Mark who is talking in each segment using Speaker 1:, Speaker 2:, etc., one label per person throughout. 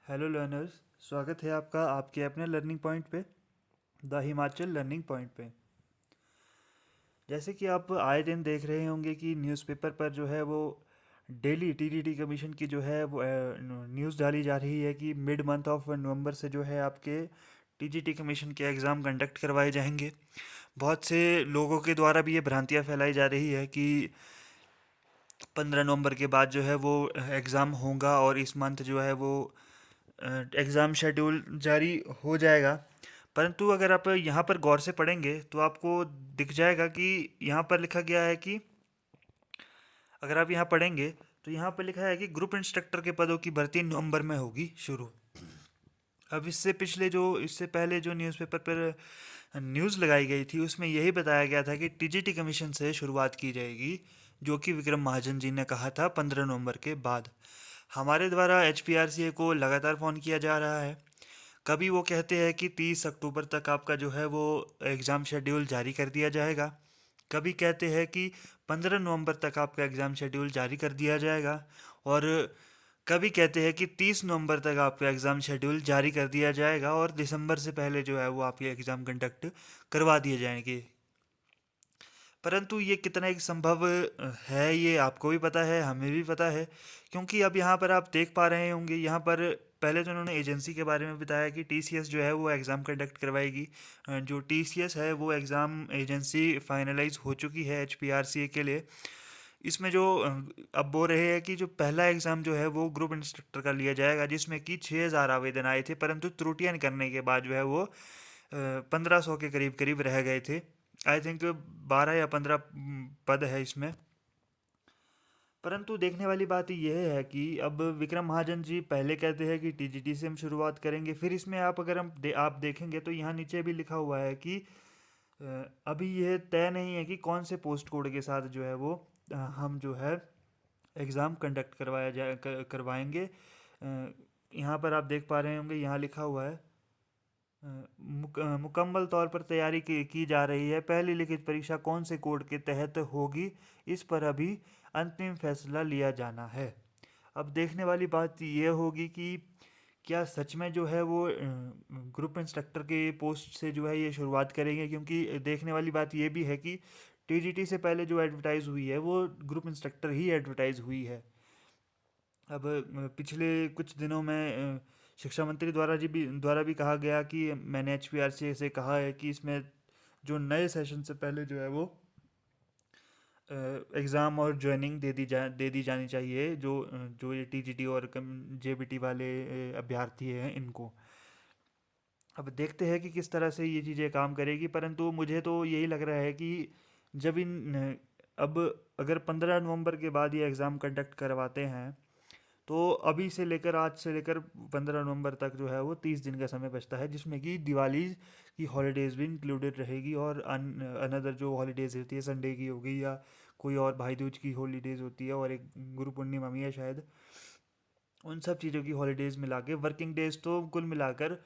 Speaker 1: Hello learners, स्वागत है आपका आपके अपने लर्निंग पॉइंट पे, द हिमाचल लर्निंग पॉइंट पे। जैसे कि आप आए दिन देख रहे होंगे कि न्यूज़पेपर पर जो है वो डेली टीटीडी कमीशन की जो है वो न्यूज़ डाली जा रही है कि मिड मंथ ऑफ नवंबर से जो है आपके टीजीटी कमीशन के एग्ज़ाम कंडक्ट करवाए जाएंगे। बहुत से लोगों के द्वारा भी ये भ्रांतियाँ फैलाई जा रही है कि 15 नवंबर के बाद जो है वो एग्ज़ाम होगा और इस मंथ जो है वो एग्ज़ाम शेड्यूल जारी हो जाएगा। परंतु अगर आप यहाँ पर गौर से पढ़ेंगे तो आपको दिख जाएगा कि यहाँ पर लिखा गया है कि अगर आप यहाँ पढ़ेंगे तो यहाँ पर लिखा है कि ग्रुप इंस्ट्रक्टर के पदों की भर्ती नवंबर में होगी शुरू। अब इससे पहले जो न्यूज़पेपर पर न्यूज़ लगाई गई थी उसमें यही बताया गया था कि टीजीटी कमीशन से शुरुआत की जाएगी, जो कि विक्रम महाजन जी ने कहा था 15 नवंबर के बाद। हमारे द्वारा एचपीआरसीए को लगातार फ़ोन किया जा रहा है। कभी वो कहते हैं कि 30 अक्टूबर तक आपका जो है वो एग्ज़ाम शेड्यूल जारी कर दिया जाएगा। कभी कहते हैं कि 15 नवंबर तक आपका एग्ज़ाम शेड्यूल जारी कर दिया जाएगा। और कभी कहते हैं कि 30 नवंबर तक आपका एग्ज़ाम शेड्यूल जारी कर दिया जाएगा और दिसंबर से पहले जो है वो आपके एग्ज़ाम कंडक्ट करवा दिए जाएंगे। परंतु ये कितना एक संभव है, ये आपको भी पता है, हमें भी पता है। क्योंकि अब यहाँ पर आप देख पा रहे होंगे, यहाँ पर पहले तो उन्होंने एजेंसी के बारे में बताया कि टीसीएस जो है वो एग्ज़ाम कंडक्ट करवाएगी। जो टीसीएस है वो एग्ज़ाम एजेंसी फाइनलाइज हो चुकी है एचपीआरसीए के लिए। इसमें जो अब बोल रहे हैं कि जो पहला एग्ज़ाम जो है वो ग्रुप इंस्ट्रक्टर का लिया जाएगा, जिसमें कि 6,000 आवेदन आए थे, परंतु त्रुटियां निकलने के बाद जो है वो 1500 के करीब करीब रह गए थे। आई थिंक 12 या 15 पद है इसमें। परंतु देखने वाली बात यह है कि अब विक्रम महाजन जी पहले कहते हैं कि टीजीटी से हम शुरुआत करेंगे, फिर इसमें आप अगर आप देखेंगे तो यहाँ नीचे भी लिखा हुआ है कि अभी यह तय नहीं है कि कौन से पोस्ट कोड के साथ जो है वो हम जो है एग्ज़ाम कंडक्ट करवाएंगे। यहाँ पर आप देख पा रहे होंगे, यहाँ लिखा हुआ है मुकम्मल तौर पर तैयारी की जा रही है। पहली लिखित परीक्षा कौन से कोड के तहत होगी, इस पर अभी अंतिम फैसला लिया जाना है। अब देखने वाली बात यह होगी कि क्या सच में जो है वो ग्रुप इंस्ट्रक्टर के पोस्ट से जो है ये शुरुआत करेंगे, क्योंकि देखने वाली बात ये भी है कि टीजीटी से पहले जो एडवर्टाइज हुई है वो ग्रुप इंस्ट्रक्टर ही एडवर्टाइज हुई है। अब पिछले कुछ दिनों में शिक्षा मंत्री द्वारा भी कहा गया कि मैंने एचपीआरसी से कहा है कि इसमें जो नए सेशन से पहले जो है वो एग्ज़ाम और ज्वाइनिंग दे दी जानी चाहिए, जो ये टीजीटी और जेबीटी वाले अभ्यर्थी हैं इनको। अब देखते हैं कि किस तरह से ये चीज़ें काम करेगी, परंतु मुझे तो यही लग रहा है कि जब इन अब अगर 15 नवंबर के बाद ये एग्ज़ाम कंडक्ट करवाते हैं तो अभी से लेकर आज से लेकर 15 नवंबर तक जो है वो 30 दिन का समय बचता है, जिसमें कि दिवाली की हॉलीडेज़ भी इंक्लूडेड रहेगी और अनदर जो हॉलीडेज़ होती है, संडे की होगी या कोई और भाई दूज की हॉलीडेज़ होती है और एक गुरु पूर्णिमा भी है शायद। उन सब चीज़ों की हॉलीडेज़ मिला के वर्किंग डेज तो कुल मिलाकर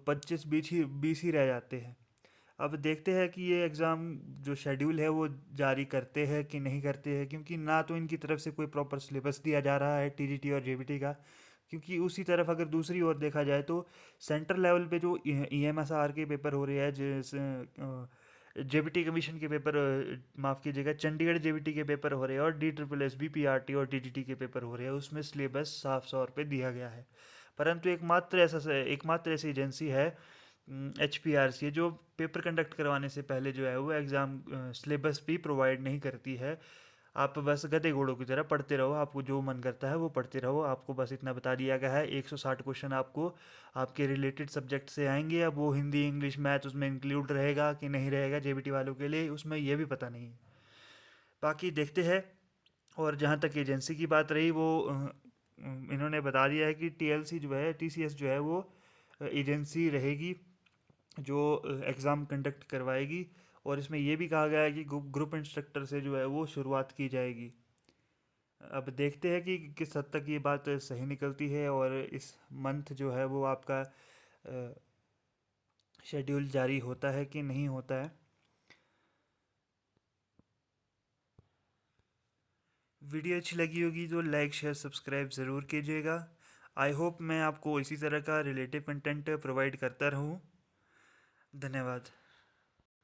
Speaker 1: 25 20 ही रह जाते हैं। अब देखते हैं कि ये एग्ज़ाम जो शेड्यूल है वो जारी करते हैं कि नहीं करते हैं, क्योंकि ना तो इनकी तरफ से कोई प्रॉपर सिलेबस दिया जा रहा है टीजीटी और जेबीटी का। क्योंकि उसी तरफ अगर दूसरी ओर देखा जाए तो सेंट्रल लेवल पे जो ईएमएसआर के पेपर हो रहे हैं, जेबीटी कमीशन के पेपर, माफ़ कीजिएगा, चंडीगढ़ जेबीटी के पेपर हो रहे हैं और D triple S B PRT और टीजीटी के पेपर हो रहे हैं, उसमें सिलेबस साफ तौर पे दिया गया है। परंतु एकमात्र ऐसी एजेंसी है एच पी आर सी, जो पेपर कंडक्ट करवाने से पहले जो है वो एग्ज़ाम सिलेबस भी प्रोवाइड नहीं करती है। आप बस गधे घोड़ों की तरह पढ़ते रहो, आपको जो मन करता है वो पढ़ते रहो। आपको बस इतना बता दिया गया है 160 क्वेश्चन आपको आपके रिलेटेड सब्जेक्ट से आएंगे। अब वो हिंदी इंग्लिश मैथ उसमें इंक्लूड रहेगा कि नहीं रहेगा जेबीटी वालों के लिए, उसमें ये भी पता नहीं है। बाकी देखते हैं। और जहाँ तक एजेंसी की बात रही, वो इन्होंने बता दिया है कि टीएलसी जो है, टीसीएस जो है वो एजेंसी रहेगी जो एग्ज़ाम कंडक्ट करवाएगी। और इसमें यह भी कहा गया है कि ग्रुप इंस्ट्रक्टर से जो है वो शुरुआत की जाएगी। अब देखते हैं कि किस हद तक ये बात सही निकलती है और इस मंथ जो है वो आपका शेड्यूल जारी होता है कि नहीं होता है। वीडियो अच्छी लगी होगी तो लाइक शेयर सब्सक्राइब ज़रूर कीजिएगा। आई होप मैं आपको इसी तरह का रिलेटिव कंटेंट प्रोवाइड करता रहूँ। धन्यवाद।